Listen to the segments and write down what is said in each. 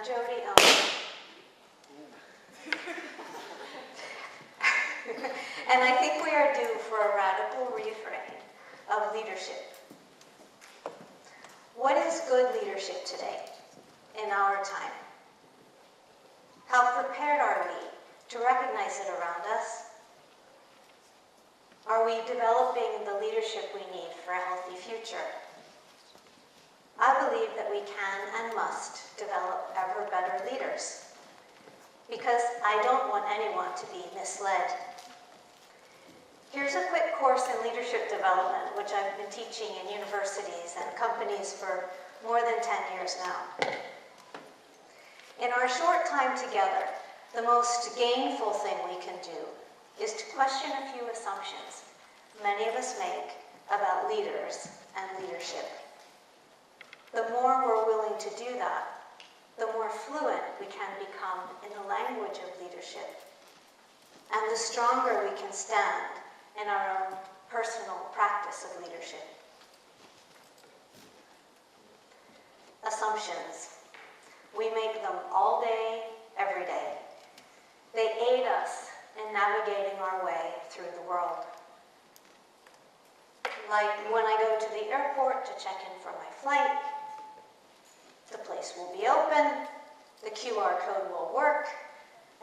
Jody Ono. And I think we are due for a radical reframe of leadership. What is good leadership today, in our time? How prepared are we to recognize it around us? Are we developing the leadership we need for a healthy future? I believe that we can and must develop ever better leaders, because I don't want anyone to be misled. Here's a quick course in leadership development, which I've been teaching in universities and companies for more than 10 years now. In our short time together, the most gainful thing we can do is to question a few assumptions many of us make about leaders and leadership. The more we're willing to do that, the more fluent we can become in the language of leadership, and the stronger we can stand in our own personal practice of leadership. Assumptions. We make them all day, every day. They aid us in navigating our way through the world. Like when I go to the airport to check in for my flight, the place will be open, the QR code will work,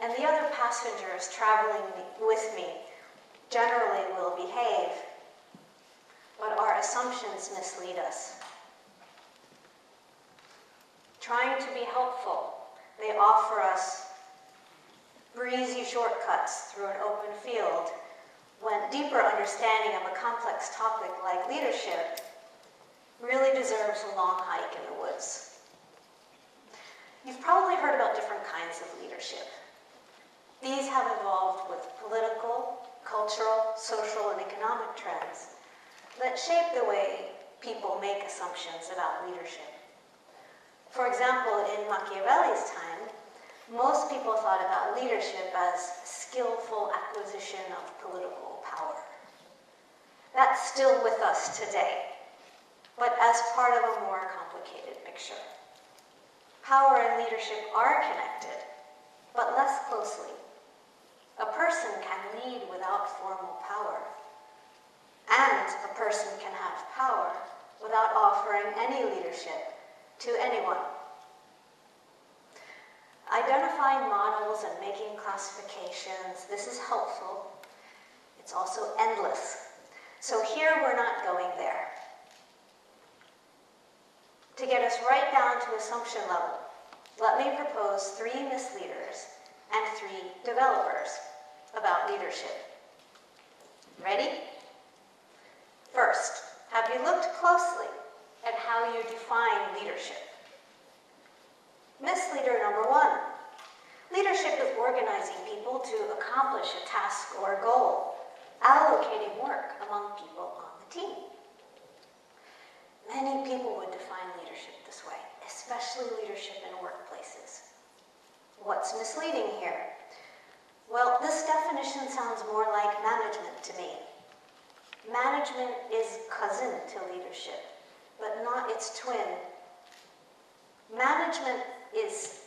and the other passengers traveling with me generally will behave. But our assumptions mislead us. Trying to be helpful, they offer us breezy shortcuts through an open field, when deeper understanding of a complex topic like leadership really deserves a long hike in the woods. You've probably heard about different kinds of leadership. These have evolved with political, cultural, social, and economic trends that shape the way people make assumptions about leadership. For example, in Machiavelli's time, most people thought about leadership as skillful acquisition of political power. That's still with us today, but as part of a more complicated picture. Power and leadership are connected, but less closely. A person can lead without formal power, and a person can have power without offering any leadership to anyone. Identifying models and making classifications, this is helpful. It's also endless. So here we're not going there. To get us right down to assumption level, let me propose 3 misleaders and 3 developers about leadership. Ready? First, have you looked closely at how you define leadership? Misleader number 1. Leadership is organizing people to accomplish a task or a goal, allocating work among people on the team. Many people would define leadership this way, especially leadership in workplaces. What's misleading here? Well, this definition sounds more like management to me. Management is cousin to leadership, but not its twin. Management is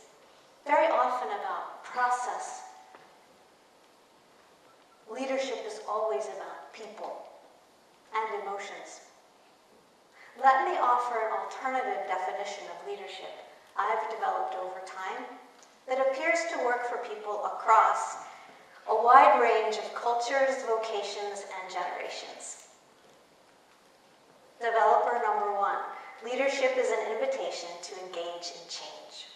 very often about process. Leadership is always about people and emotions. Let me offer an alternative definition of leadership I've developed over time that appears to work for people across a wide range of cultures, vocations, and generations. Developer number 1. Leadership is an invitation to engage in change.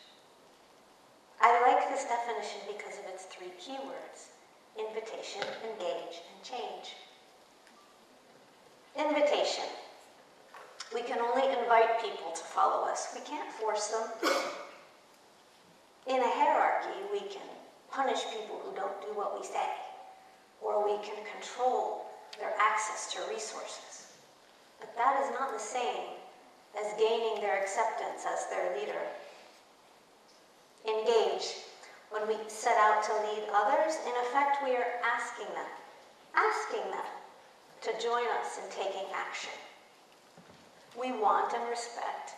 I like this definition because of its 3 keywords: invitation, engage, and change. Invitation. We can only invite people to follow us. We can't force them. In a hierarchy, we can punish people who don't do what we say, or we can control their access to resources. But that is not the same as gaining their acceptance as their leader. Engage. When we set out to lead others, in effect, we are asking them to join us in taking action. We want and expect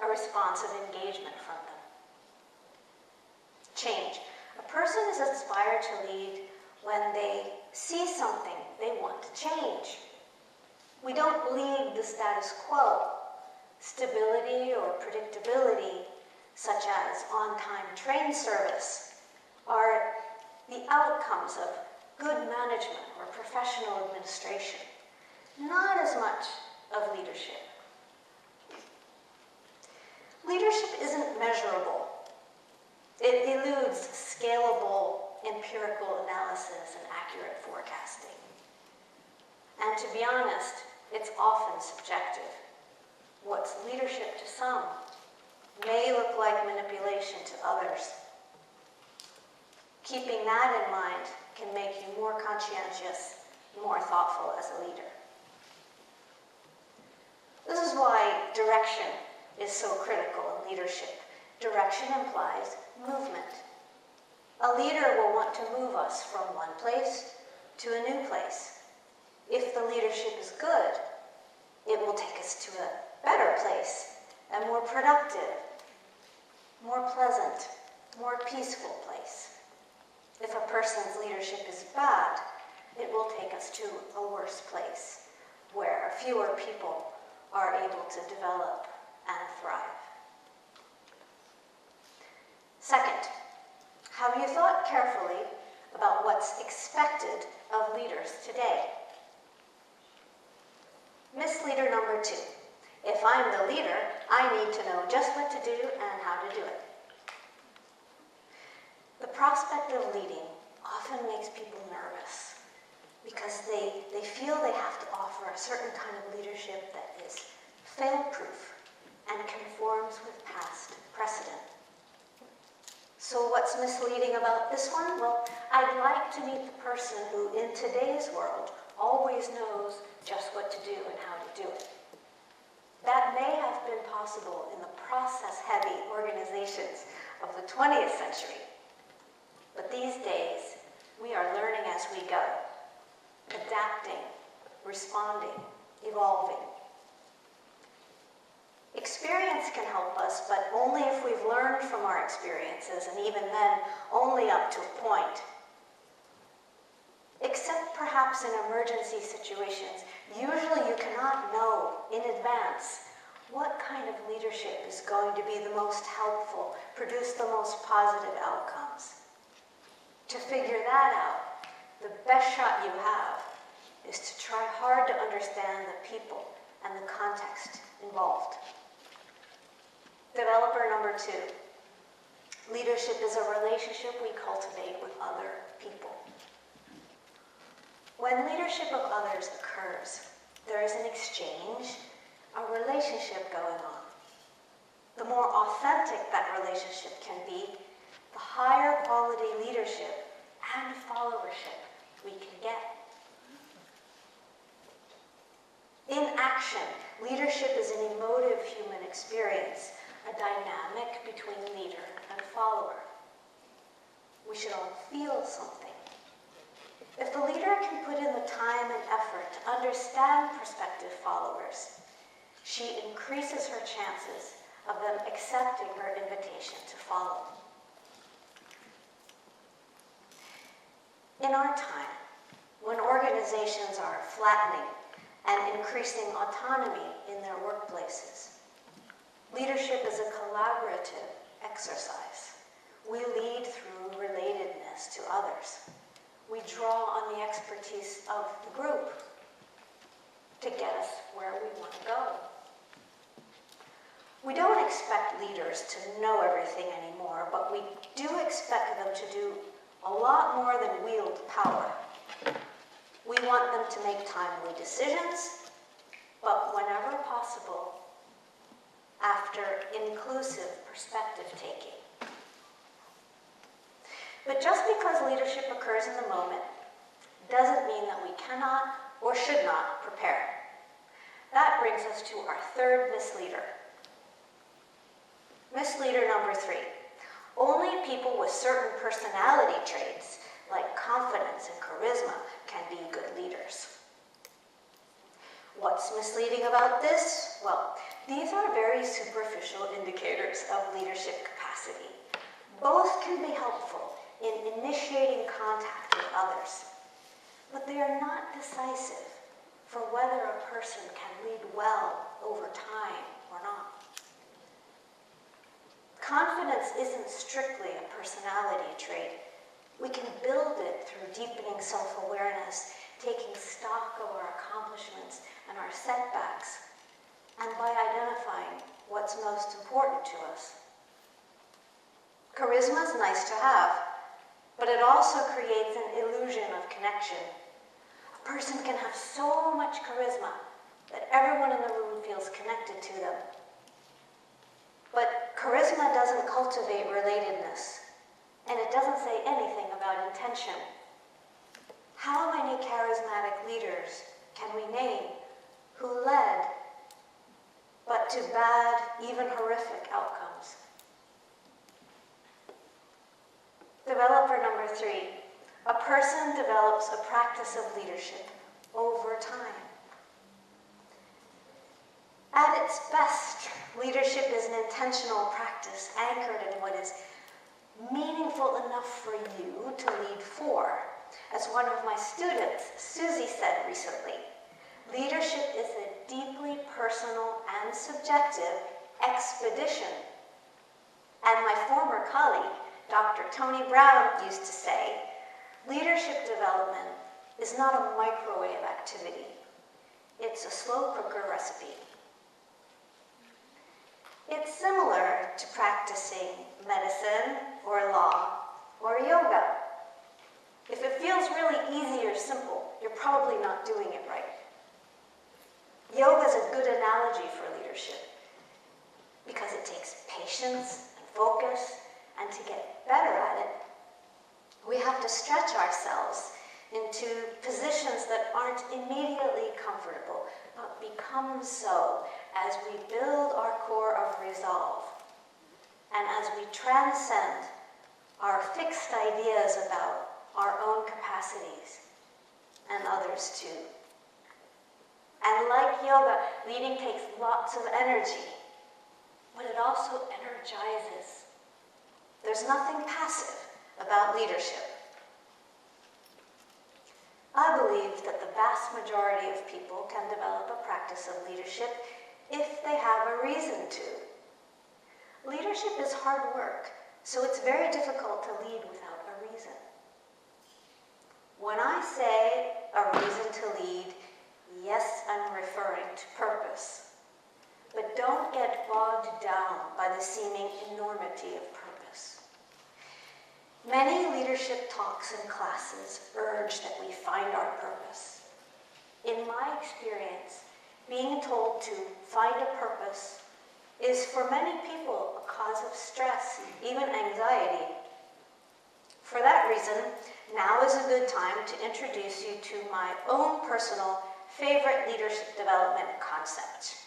a responsive engagement from them. Change. A person is inspired to lead when they see something they want to change. We don't lead the status quo. Stability or predictability, such as on-time train service, are the outcomes of good management or professional administration, not as much of leadership. Leadership isn't measurable. It eludes scalable empirical analysis and accurate forecasting. And to be honest, it's often subjective. What's leadership to some may look like manipulation to others. Keeping that in mind can make you more conscientious, more thoughtful as a leader. This is why direction is so critical in leadership. Direction implies movement. A leader will want to move us from one place to a new place. If the leadership is good, it will take us to a better place, a more productive, more pleasant, more peaceful place. If a person's leadership is bad, it will take us to a worse place, where fewer people are able to develop and thrive. Second, have you thought carefully about what's expected of leaders today? Misleader number 2. If I'm the leader, I need to know just what to do and how to do it. The prospect of leading often makes people nervous because they feel they have to offer a certain kind of leadership that is fail-proof and conforms with past precedent. So what's misleading about this one? Well, I'd like to meet the person who, in today's world, always knows just what to do and how to do it. That may have been possible in the process-heavy organizations of the 20th century. But these days, we are learning as we go, adapting, responding, evolving. Experience can help us, but only if we've learned from our experiences, and even then, only up to a point. Except perhaps in emergency situations, usually you cannot know in advance what kind of leadership is going to be the most helpful, produce the most positive outcomes. To figure that out, the best shot you have is to try hard to understand the people and the context involved. Developer number 2. Leadership is a relationship we cultivate with other people. When leadership of others occurs, there is an exchange, a relationship going on. The more authentic that relationship can be, the higher quality leadership and followership we can get. In action, leadership is an emotive human experience, a dynamic between leader and follower. We should all feel something. If the leader can put in the time and effort to understand prospective followers, she increases her chances of them accepting her invitation to follow. In our time, when organizations are flattening and increasing autonomy in their workplaces, leadership is a collaborative exercise. We lead through relatedness to others. We draw on the expertise of the group to get us where we want to go. We don't expect leaders to know everything anymore, but we do expect them to do a lot more than wield power. We want them to make timely decisions, but whenever possible, after inclusive perspective taking. But just because leadership occurs in the moment doesn't mean that we cannot or should not prepare. That brings us to our third misleader. Misleader number 3. Only people with certain personality traits, like confidence and charisma, can be good leaders. What's misleading about this? Well, these are very superficial indicators of leadership capacity. Both can be helpful in initiating contact with others, but they are not decisive for whether a person can lead well over time or not. Confidence isn't strictly a personality trait. We can build it through deepening self-awareness, taking stock of our accomplishments and our setbacks, and by identifying what's most important to us. Charisma is nice to have, but it also creates an illusion of connection. A person can have so much charisma that everyone in the room feels connected to them. But charisma doesn't cultivate relatedness, and it doesn't say anything about intention. How many charismatic leaders can we name who led, but to bad, even horrific outcomes? Developer number 3, a person develops a practice of leadership over time. At its best, leadership is an intentional practice anchored in what is meaningful enough for you to lead for. As one of my students, Susie, said recently, leadership is a deeply personal and subjective expedition. And my former colleague, Dr. Tony Brown, used to say, leadership development is not a microwave activity. It's a slow cooker recipe. It's similar to practicing medicine or law or yoga. If it feels really easy or simple, you're probably not doing it right. Yoga is a good analogy for leadership because it takes patience and focus, and to get better at it, we have to stretch ourselves into positions that aren't immediately comfortable, but become so as we build our core of resolve and as we transcend our fixed ideas about our own capacities and others too. And like yoga, leading takes lots of energy, but it also energizes. There's nothing passive about leadership. I believe that the vast majority of people can develop a practice of leadership if they have a reason to. Leadership is hard work, so it's very difficult to lead without a reason. When I say a reason to lead, yes, I'm referring to purpose. But don't get bogged down by the seeming enormity of purpose. Many leadership talks and classes urge that we find our purpose. In my experience, being told to find a purpose is for many people a cause of stress, even anxiety. For that reason, now is a good time to introduce you to my own personal favorite leadership development concept.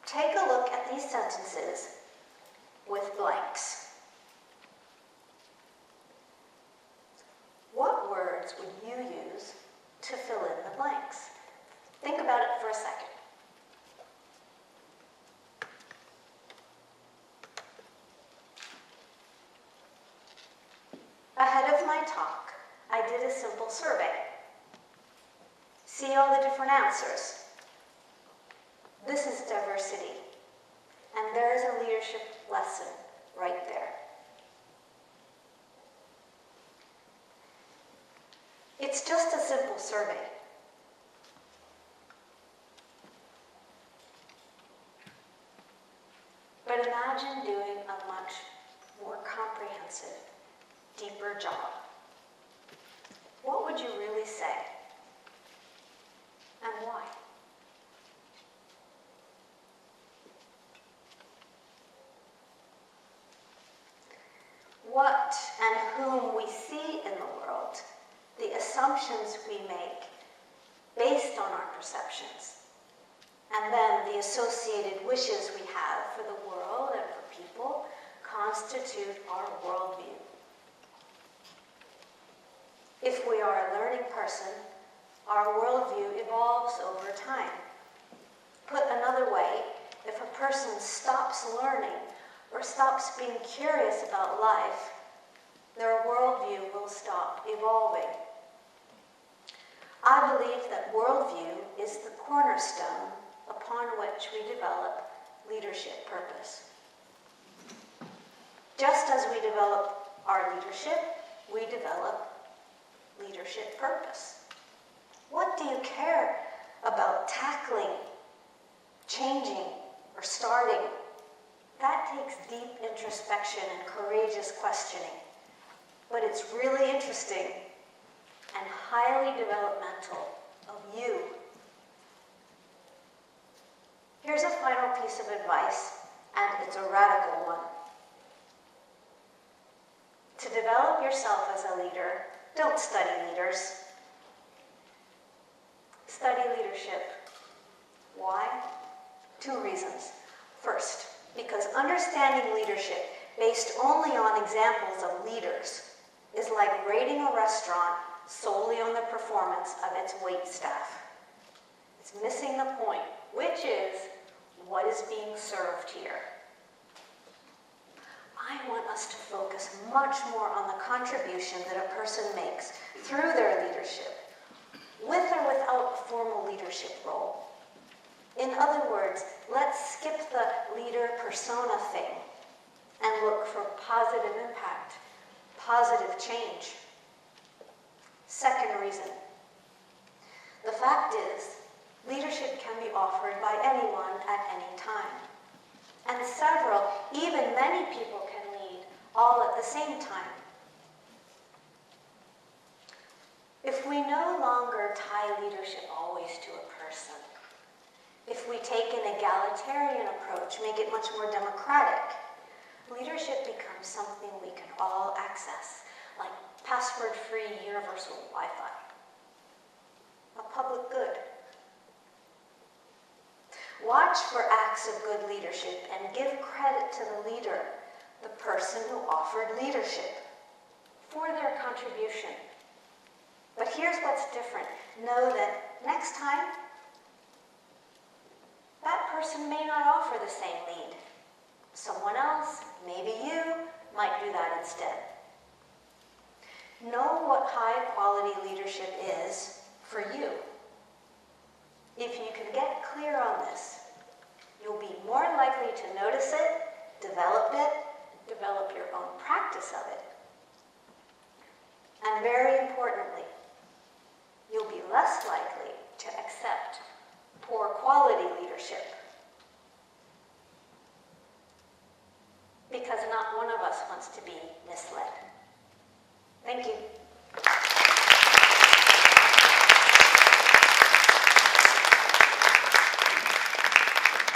Take a look at these sentences with blanks. What words would you use to fill in the blanks? Think about it for a second. Ahead of my talk, I did a simple survey. See all the different answers. This is diversity, and there is a leadership lesson right there. It's just a simple survey. But imagine doing a much more comprehensive, deeper job. What would you really say? And why? What and whom we see in the world, the assumptions we make based on our perceptions, and then the associated wishes we have for the world and for people constitute our worldview. If we are a learning person, our worldview evolves over time. Put another way, if person stops learning or stops being curious about life, their worldview will stop evolving. I believe that worldview is the cornerstone upon which we develop leadership purpose. Just as we develop our leadership, we develop leadership purpose. What do you care about tackling, changing, or starting? That takes deep introspection and courageous questioning. But it's really interesting and highly developmental of you. Here's a final piece of advice, and it's a radical one. To develop yourself as a leader, don't study leaders. Study leadership. Why? 2 reasons. First, because understanding leadership based only on examples of leaders is like rating a restaurant solely on the performance of its wait staff. It's missing the point, which is what is being served here. I want us to focus much more on the contribution that a person makes through their leadership, with or without a formal leadership role. In other words, let's skip the leader persona thing and look for positive impact, positive change. Second reason, the fact is, leadership can be offered by anyone at any time. And several, even many people can lead all at the same time. If we no longer tie leadership always to a person, if we take an egalitarian approach, make it much more democratic, leadership becomes something we can all access, like password-free universal Wi-Fi. A public good. Watch for acts of good leadership and give credit to the leader, the person who offered leadership, for their contribution. But here's what's different. Know that next time, that person may not offer the same lead. Someone else, maybe you, might do that instead. Know what high-quality leadership is for you. If you can get clear on this, you'll be more likely to notice it, develop your own practice of it. And very importantly, you'll be less likely to accept poor quality leadership. Because not one of us wants to be